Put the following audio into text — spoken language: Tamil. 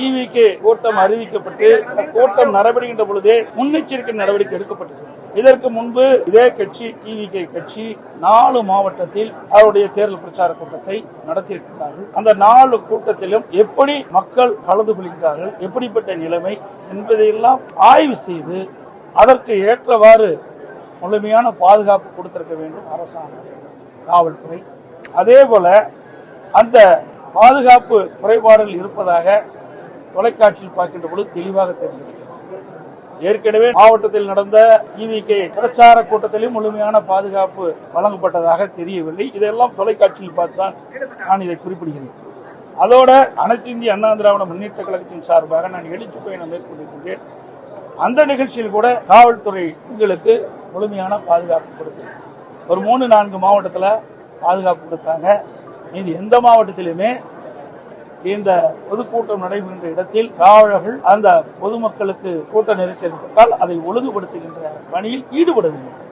ஈவிகே கூட்டம் அறிவிக்கப்பட்டு கூட்டம் நடைபெறுகின்ற பொழுதே முன்னெச்சரிக்கை நடவடிக்கை எடுக்கப்பட்டது. இதற்கு முன்பு இதே கட்சி ஈவிகே கட்சி 4 மாவட்டத்தில் அவருடைய தேர்தல் பிரச்சார கூட்டத்தை நடத்தியிருக்கிறார்கள். அந்த 4 கூட்டத்திலும் எப்படி மக்கள் கலந்து கொள்கிறார்கள், எப்படிப்பட்ட நிலைமை என்பதையெல்லாம் ஆய்வு செய்து அதற்கு ஏற்றவாறு முழுமையான பாதுகாப்பு கொடுத்திருக்க வேண்டும் அரசாங்கம், காவல்துறை. அதே போல அந்த பாதுகாப்பு குறைபாடுகள் இருப்பதாக தொலைக்காட்சியில் பார்க்கின்ற பொழுது தெளிவாக தெரிகிறது. ஏற்கனவே மாவட்டத்தில் நடந்த ஈவிகே பிரச்சார கூட்டத்திலும் முழுமையான பாதுகாப்பு வழங்கப்பட்டதாக தெரியவில்லை. இதெல்லாம் தொலைக்காட்சியில் பார்த்துதான் நான் இதை குறிப்பிடுகிறேன். அதோட அனைத்து இந்திய அண்ணா திராவிட முன்னேற்ற கழகத்தின் சார்பாக நான் எழுச்சி பயணம் மேற்கொண்டிருக்கின்றேன். அந்த நிகழ்ச்சியில் கூட காவல்துறை எங்களுக்கு முழுமையான பாதுகாப்பு கொடுத்து ஒரு 3-4 மாவட்டத்தில் பாதுகாப்பு கொடுத்தாங்க. இது எந்த மாவட்டத்திலுமே இந்த பொதுக்கூட்டம் நடைபெறுகின்ற இடத்தில் காவலர்கள் அந்த பொதுமக்களுக்கு கூட்ட நெரிசல் ஏற்பட்டால் அதை ஒழுங்குபடுத்துகின்ற பணியில் ஈடுபடவில்லை.